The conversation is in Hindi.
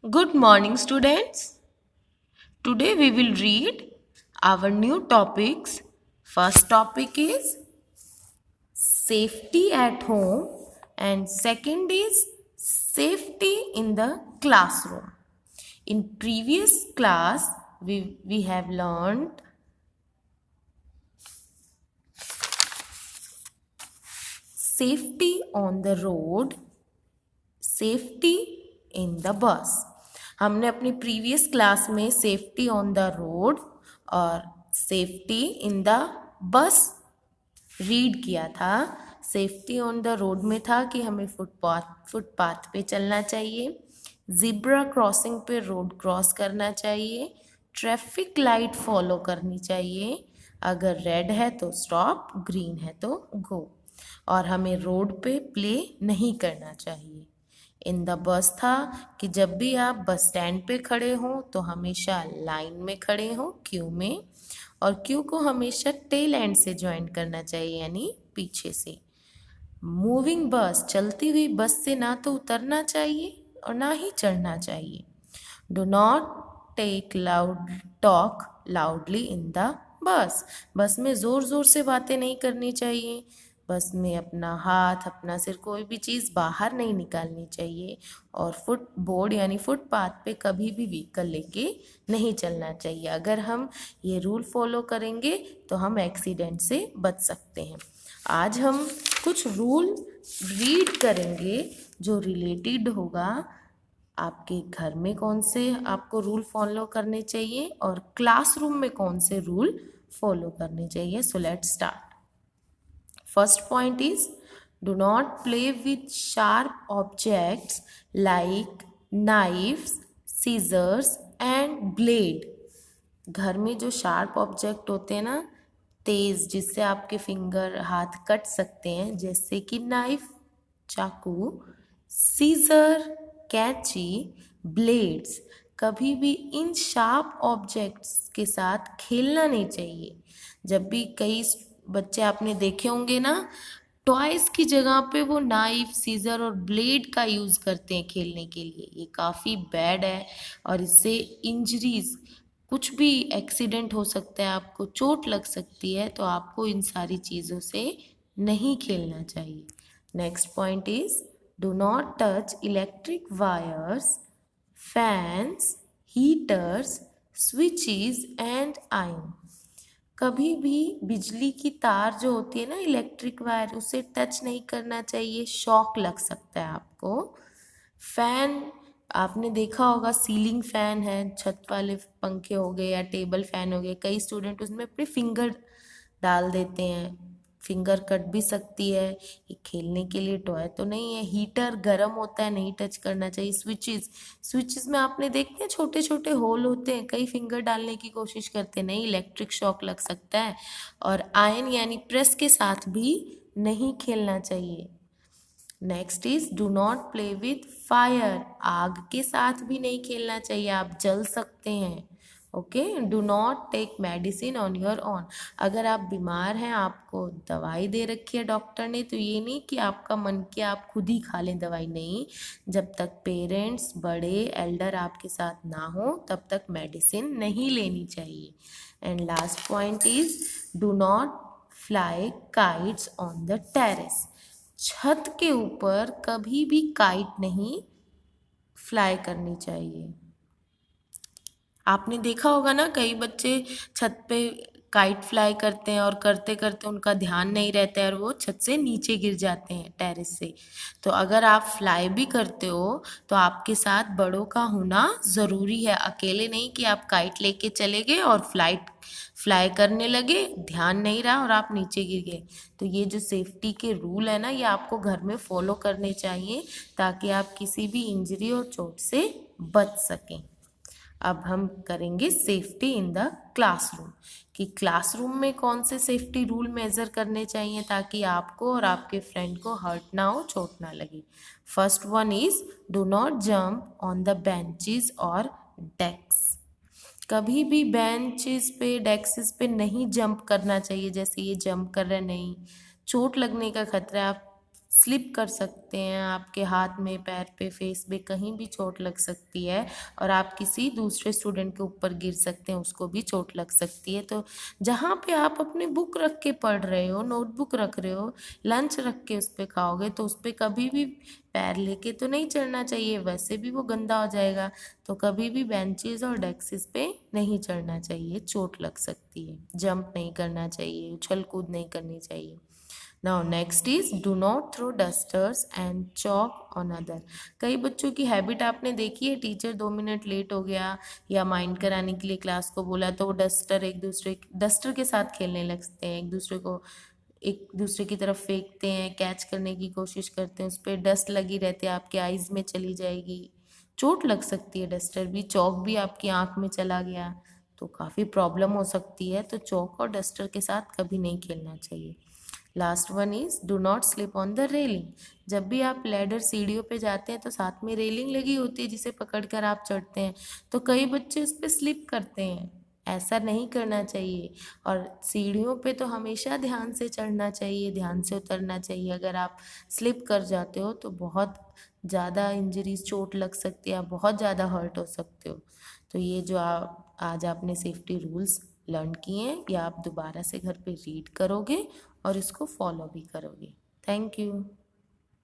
Good morning, students. Today we will read our new topics. First topic is safety at home, and second is safety in the classroom. In previous class, we have learned safety on the road, safety in the बस. हमने अपनी प्रीवियस क्लास में सेफ्टी ऑन द रोड और सेफ्टी इन द बस रीड किया था. सेफ्टी ऑन द रोड में था कि हमें फुटपाथ पे चलना चाहिए, ज़िब्रा क्रॉसिंग पे रोड क्रॉस करना चाहिए, ट्रैफिक लाइट फॉलो करनी चाहिए, अगर रेड है तो स्टॉप, ग्रीन है तो गो, और हमें रोड पे प्ले नहीं करना चाहिए. इन द बस था कि जब भी आप बस स्टैंड पे खड़े हों तो हमेशा लाइन में खड़े हों, क्यू में, और क्यू को हमेशा टेल एंड से ज्वाइन करना चाहिए, यानी पीछे से. मूविंग बस, चलती हुई बस से ना तो उतरना चाहिए और ना ही चढ़ना चाहिए. Do not take loud talk loudly in the bus. Bus में ज़ोर ज़ोर से बातें नहीं करनी चाहिए. बस में अपना हाथ, अपना सिर, कोई भी चीज़ बाहर नहीं निकालनी चाहिए. और फुटबोर्ड यानी फुटपाथ पे कभी भी व्हीकल लेके नहीं चलना चाहिए. अगर हम ये रूल फॉलो करेंगे तो हम एक्सीडेंट से बच सकते हैं. आज हम कुछ रूल रीड करेंगे जो रिलेटेड होगा आपके घर में कौन से आपको रूल फॉलो करने चाहिए और क्लासरूम में कौन से रूल फॉलो करने चाहिए. So let's start. First point is, do not play with sharp objects like knives, scissors and blade. घर में जो शार्प ऑब्जेक्ट होते हैं ना, तेज, जिससे आपके फिंगर, हाथ कट सकते हैं, जैसे कि नाइफ, चाकू, सीजर, कैंची, ब्लेड्स, कभी भी इन शार्प ऑब्जेक्ट्स के साथ खेलना नहीं चाहिए. जब भी कई बच्चे आपने देखे होंगे ना, टॉयज़ की जगह पे वो नाइफ, सीजर और ब्लेड का यूज़ करते हैं खेलने के लिए. ये काफ़ी बैड है और इससे इंजरीज, कुछ भी एक्सीडेंट हो सकता है, आपको चोट लग सकती है. तो आपको इन सारी चीज़ों से नहीं खेलना चाहिए. Next point is, do not touch electric wires, fans, heaters, switches and iron. कभी भी बिजली की तार जो होती है ना, इलेक्ट्रिक वायर, उसे टच नहीं करना चाहिए, शॉक लग सकता है आपको. फैन, आपने देखा होगा, सीलिंग फैन है, छत वाले पंखे हो गए या टेबल फैन हो गए, कई स्टूडेंट उसमें अपने फिंगर डाल देते हैं, फिंगर कट भी सकती है. ये खेलने के लिए टॉय तो नहीं है. हीटर गर्म होता है, नहीं टच करना चाहिए. स्विचेस में आपने देखते हैं छोटे छोटे होल होते हैं, कई फिंगर डालने की कोशिश करते हैं, नहीं, इलेक्ट्रिक शॉक लग सकता है. और आयन यानी प्रेस के साथ भी नहीं खेलना चाहिए. Next is, do not play with fire. आग के साथ भी नहीं खेलना चाहिए, आप जल सकते हैं. Okay. Do not take medicine on your own. अगर आप बीमार हैं, आपको दवाई दे रखी है डॉक्टर ने, तो ये नहीं कि आपका मन किया आप खुद ही खा लें दवाई. नहीं, जब तक पेरेंट्स, बड़े एल्डर आपके साथ ना हो तब तक मेडिसिन नहीं लेनी चाहिए. And last point is, do not fly kites on the terrace. छत के ऊपर कभी भी काइट नहीं फ्लाई करनी चाहिए. आपने देखा होगा ना, कई बच्चे छत पे काइट फ्लाई करते हैं और करते करते उनका ध्यान नहीं रहता है और वो छत से नीचे गिर जाते हैं, टेरेस से. तो अगर आप फ्लाई भी करते हो तो आपके साथ बड़ों का होना ज़रूरी है. अकेले नहीं कि आप काइट लेके चले गए और फ्लाई करने लगे, ध्यान नहीं रहा और आप नीचे गिर गए. तो ये जो सेफ्टी के रूल है ना, ये आपको घर में फॉलो करने चाहिए ताकि आप किसी भी इंजरी और चोट से बच सकें. अब हम करेंगे सेफ्टी इन द क्लासरूम, कि क्लासरूम में कौन से सेफ्टी रूल मेजर करने चाहिए ताकि आपको और आपके फ्रेंड को हर्ट ना हो, चोट ना लगे. First one is, do not jump on the benches और डेस्क. कभी भी बेंचेस पे, डेस्क पे नहीं जंप करना चाहिए. जैसे ये जंप कर रहे, नहीं, चोट लगने का खतरा है. आप स्लिप कर सकते हैं, आपके हाथ में, पैर पे, फेस पे कहीं भी चोट लग सकती है और आप किसी दूसरे स्टूडेंट के ऊपर गिर सकते हैं, उसको भी चोट लग सकती है। तो जहाँ पे आप अपनी बुक रख के पढ़ रहे हो, नोटबुक रख रहे हो, लंच रख के उस पर खाओगे तो उस पर कभी भी पैर लेके तो नहीं चढ़ना चाहिए, वैसे भी वो गंदा हो जाएगा। तो कभी भी बेंचेस और डेस्क्स पे नहीं चढ़ना चाहिए, चोट लग सकती है। जंप नहीं करना चाहिए, उछल कूद नहीं करनी चाहिए। Now next is do not throw dusters and chalk on other. कई बच्चों की हैबिट आपने देखी है, टीचर 2 मिनट लेट हो गया या माइंड कराने के लिए क्लास को बोला तो वो डस्टर के साथ खेलने लगते हैं, एक दूसरे की तरफ फेंकते हैं, कैच करने की कोशिश करते हैं, उस पर डस्ट लगी रहती है, आपके आइज में चली जाएगी, चोट लग सकती है। डस्टर भी, चौक भी आपकी आंख में चला गया तो काफ़ी प्रॉब्लम हो सकती है। तो चौक और डस्टर के साथ कभी नहीं खेलना चाहिए। Last one is do not slip on the railing. जब भी आप लैडर सीढ़ियों पे जाते हैं तो साथ में रेलिंग लगी होती है जिसे पकड़कर आप चढ़ते हैं, तो कई बच्चे उस पर स्लिप करते हैं, ऐसा नहीं करना चाहिए। और सीढ़ियों पे तो हमेशा ध्यान से चढ़ना चाहिए, ध्यान से उतरना चाहिए। अगर आप स्लिप कर जाते हो तो बहुत ज़्यादा इंजरीज, चोट लग सकती है, आप बहुत ज़्यादा हर्ट हो सकते हो। तो ये जो आज आपने सेफ्टी रूल्स लर्न किए हैं, या आप दोबारा से घर पे रीड करोगे और इसको फॉलो भी करोगे। Thank you.